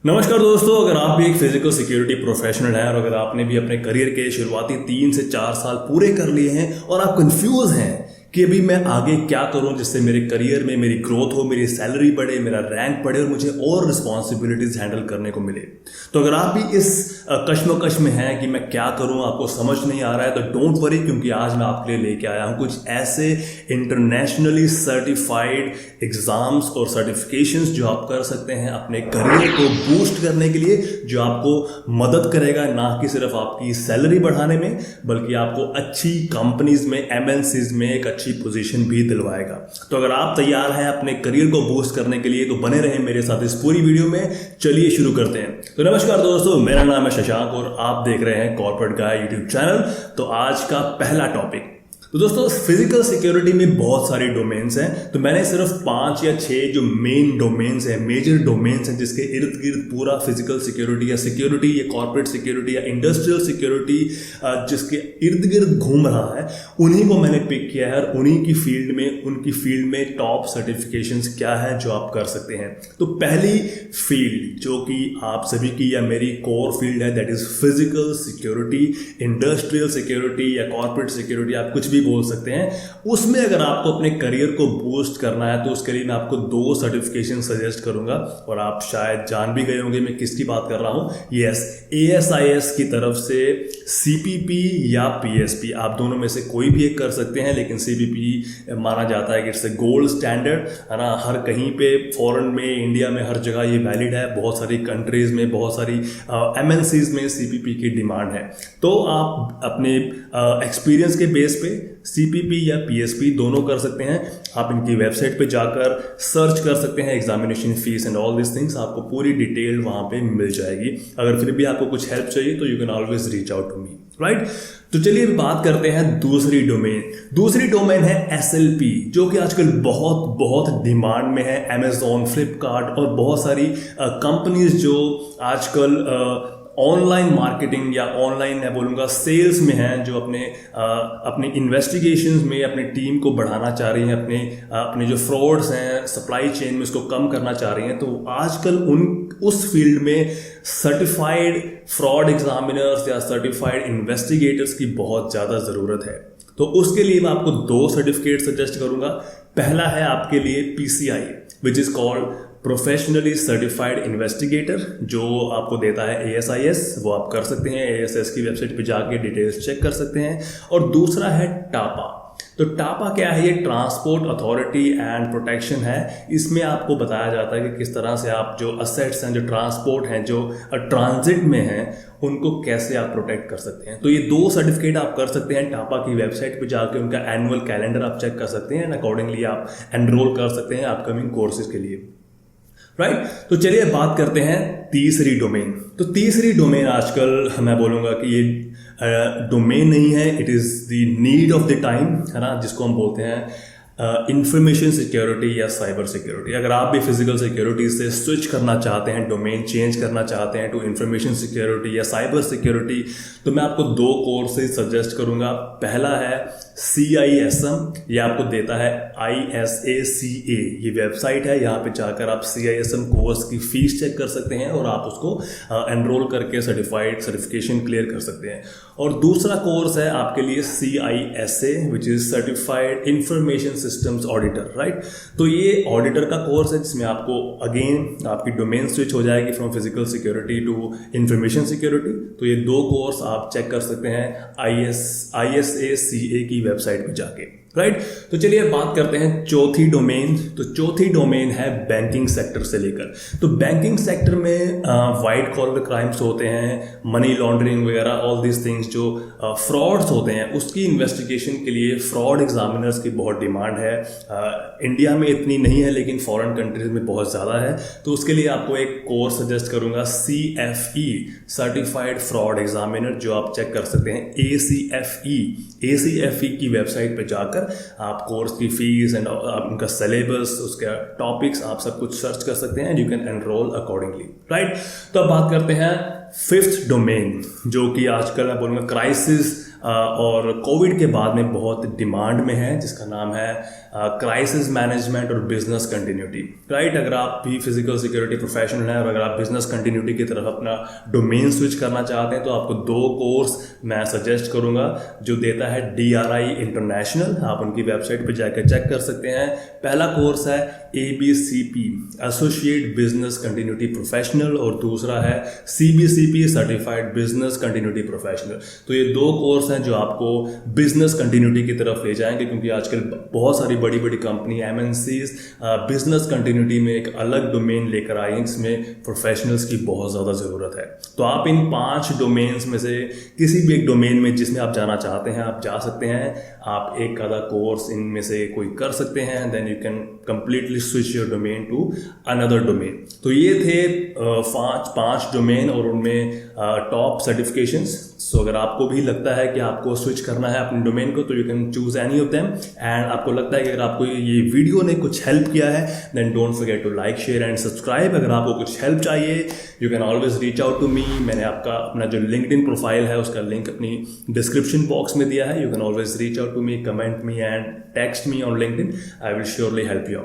नमस्कार दोस्तों, अगर आप भी एक फिजिकल सिक्योरिटी प्रोफेशनल हैं और अगर आपने भी अपने करियर के शुरुआती 3 से 4 साल पूरे कर लिए हैं और आप कंफ्यूज हैं कि अभी मैं आगे क्या करूं जिससे मेरे करियर में मेरी ग्रोथ हो, मेरी सैलरी बढ़े, मेरा रैंक बढ़े और मुझे और रिस्पॉन्सिबिलिटीज हैंडल करने को मिले, तो अगर आप भी इस कश्मकश में हैं कि मैं क्या करूं, आपको समझ नहीं आ रहा है, तो डोंट वरी, क्योंकि आज मैं आपके लिए लेके आया हूं कुछ ऐसे इंटरनेशनली सर्टिफाइड एग्जाम्स और सर्टिफिकेशंस जो आप कर सकते हैं अपने करियर को बूस्ट करने के लिए, जो आपको मदद करेगा ना कि सिर्फ आपकी सैलरी बढ़ाने में बल्कि आपको अच्छी कंपनीज में, एमएनसीज में एक अच्छी पोजीशन भी दिलवाएगा। तो अगर आप तैयार हैं अपने करियर को बूस्ट करने के लिए तो बने रहें मेरे साथ इस पूरी वीडियो में। चलिए शुरू करते हैं। तो नमस्कार दोस्तों, मेरा नाम है शशांक और आप देख रहे हैं कॉर्पोरेट गाय यूट्यूब चैनल। तो आज का पहला टॉपिक, तो दोस्तों फिजिकल सिक्योरिटी में बहुत सारे डोमेन्स हैं, तो मैंने सिर्फ 5 या 6 जो मेन डोमेन्स हैं, मेजर डोमेन्स हैं जिसके इर्द गिर्द पूरा फिजिकल सिक्योरिटी या कॉर्पोरेट सिक्योरिटी या इंडस्ट्रियल सिक्योरिटी जिसके इर्द गिर्द घूम रहा है, उन्हीं को मैंने पिक किया है और उन्हीं की फील्ड में, उनकी फील्ड में टॉप सर्टिफिकेशंस क्या है जो आप कर सकते हैं। तो पहली फील्ड जो कि आप सभी की या मेरी कोर फील्ड है, that is physical security, industrial security या कॉर्पोरेट सिक्योरिटी, आप कुछ भी बोल सकते हैं। उसमें अगर आपको अपने करियर को बूस्ट करना है तो उसके लिए मैं आपको 2 सर्टिफिकेशन सजेस्ट करूंगा और आप शायद जान भी गए होंगे मैं किसकी बात कर रहा हूं। यस, ASIS की तरफ से CPP या PSP, आप दोनों में से कोई भी एक कर सकते हैं, लेकिन CPP माना जाता है कि इट्स ए गोल्ड स्टैंडर्ड, है ना। हर कहीं पे, फॉरेन में, इंडिया में, हर जगह ये वैलिड है। बहुत सारी कंट्रीज में, बहुत सारी MNCs में CPP की डिमांड है। तो आप अपने एक्सपीरियंस के बेस पे CPP या PSP दोनों कर सकते हैं। आप इनकी वेबसाइट पे जाकर सर्च कर सकते हैं, examination fees and all this things, आपको पूरी डिटेल वहां पे मिल जाएगी। अगर फिर भी आपको कुछ हेल्प चाहिए तो you can always reach out to me, right. तो चलिए बात करते हैं दूसरी डोमेन है SLP, जो कि आजकल बहुत बहुत डिमांड में है। Amazon, फ्लिपकार्ट और बहुत सारी कंपनीज जो आजकल ऑनलाइन मार्केटिंग या ऑनलाइन मैं बोलूँगा सेल्स में हैं, जो अपने इन्वेस्टिगेशंस में अपनी टीम को बढ़ाना चाह रही हैं, अपने जो फ्रॉड्स हैं सप्लाई चेन में उसको कम करना चाह रही हैं। तो आजकल उस फील्ड में सर्टिफाइड फ्रॉड एग्जामिनर्स या सर्टिफाइड इन्वेस्टिगेटर्स की बहुत ज़्यादा ज़रूरत है। तो उसके लिए मैं आपको 2 सर्टिफिकेट सजेस्ट करूँगा। पहला है आपके लिए PCI, which is called professionally certified investigator, जो आपको देता है ASIS, वो आप कर सकते हैं। ASIS की वेबसाइट पे जाके डिटेल्स चेक कर सकते हैं। और दूसरा है टापा। तो टापा क्या है? ये ट्रांसपोर्ट अथॉरिटी एंड प्रोटेक्शन है। इसमें आपको बताया जाता है कि किस तरह से आप जो असेट्स हैं, जो ट्रांसपोर्ट हैं, जो ट्रांजिट में हैं, उनको कैसे आप प्रोटेक्ट कर सकते हैं। तो ये 2 सर्टिफिकेट आप कर सकते हैं। टापा की वेबसाइट पे जाके उनका एनुअल कैलेंडर आप चेक कर सकते हैं एंड अकॉर्डिंगली आप एनरोल कर सकते हैं अपकमिंग कोर्सेज के लिए, राइट। तो चलिए बात करते हैं तीसरी डोमेन। तो तीसरी डोमेन आजकल मैं बोलूँगा कि ये डोमेन नहीं है, it is the need of the time, है ना, जिसको हम बोलते हैं इंफॉर्मेशन सिक्योरिटी या साइबर सिक्योरिटी। अगर आप भी फिजिकल सिक्योरिटी से स्विच करना चाहते हैं, डोमेन चेंज करना चाहते हैं टू इंफॉर्मेशन सिक्योरिटी या साइबर सिक्योरिटी, तो मैं आपको 2 कोर्सेज सजेस्ट करूंगा। पहला है CISM, ये आपको देता है ISACA, ये वेबसाइट है। यहाँ पे जाकर आप CISM कोर्स की फीस चेक कर सकते हैं और आप उसको एनरोल करके सर्टिफिकेशन क्लियर कर सकते हैं। और दूसरा कोर्स है आपके लिए CISA, which is certified information systems auditor, right. तो ये ऑडिटर का कोर्स है जिसमें आपको अगेन आपकी डोमेन स्विच हो जाएगी from physical security to information security. तो ये 2 कोर्स आप चेक कर सकते हैं ISACA की वेबसाइट पे जाके, राइट। तो चलिए बात करते हैं चौथी डोमेन। तो चौथी डोमेन है बैंकिंग सेक्टर से लेकर। तो बैंकिंग सेक्टर में वाइट कॉलर क्राइम्स होते हैं, मनी लॉन्ड्रिंग वगैरह, ऑल दिस थिंग्स, जो फ्रॉड्स होते हैं, उसकी इन्वेस्टिगेशन के लिए फ्रॉड एग्जामिनर्स की बहुत डिमांड है। इंडिया में इतनी नहीं है लेकिन फॉरेन कंट्रीज में बहुत ज़्यादा है। तो उसके लिए आपको एक कोर्स सजेस्ट करूंगा, CFE, सर्टिफाइड फ्रॉड एग्जामिनर, जो आप चेक कर सकते हैं ACFE की वेबसाइट पे जाकर आप कोर्स की फीस एंड उनका सिलेबस, उसके टॉपिक्स, आप सब कुछ सर्च कर सकते हैं। You can enrol accordingly, right. तो अब बात करते हैं 5th डोमेन, जो कि आजकल मैं बोलूँगा क्राइसिस और कोविड के बाद में बहुत डिमांड में है, जिसका नाम है क्राइसिस मैनेजमेंट और बिजनेस कंटिन्यूटी। राइट, अगर आप भी फिजिकल सिक्योरिटी प्रोफेशनल हैं और अगर आप बिजनेस कंटिन्यूटी की तरफ अपना डोमेन स्विच करना चाहते हैं तो आपको 2 कोर्स मैं सजेस्ट करूंगा जो देता है DRI इंटरनेशनल। आप उनकी वेबसाइट पर जाकर चेक कर सकते हैं। पहला कोर्स है ABCP associate business continuity professional और दूसरा है CBCP certified business continuity professional. तो ये 2 कोर्स हैं जो आपको बिजनेस कंटिन्यूटी की तरफ ले जाएंगे, क्योंकि आजकल बहुत सारी बड़ी बड़ी कंपनी MNCs बिजनेस कंटिन्यूटी में एक अलग डोमेन लेकर आई हैं, जिसमें प्रोफेशनल्स की बहुत ज़्यादा ज़रूरत है। तो आप इन 5 डोमेन्स में से किसी भी एक डोमेन में जिसमें आप जाना चाहते हैं आप जा सकते हैं। आप एक आधा कोर्स इनमें से कोई कर सकते हैं, then you can completely switch your domain to another domain. तो ये थे 5 डोमेन और उनमें टॉप सर्टिफिकेशंस। सो अगर आपको भी लगता है कि आपको स्विच करना है अपने डोमेन को तो you can choose any of them. And आपको लगता है कि अगर आपको ये वीडियो ने कुछ हेल्प किया है then don't forget to like, share and subscribe. अगर आपको कुछ हेल्प चाहिए you can always reach out to me. मैंने आपका अपना जो लिंक्डइन प्रोफाइल है उसका लिंक अपनी डिस्क्रिप्शन बॉक्स में दिया है। You can always reach out to me, comment me and text me on LinkedIn. I will surely help you out.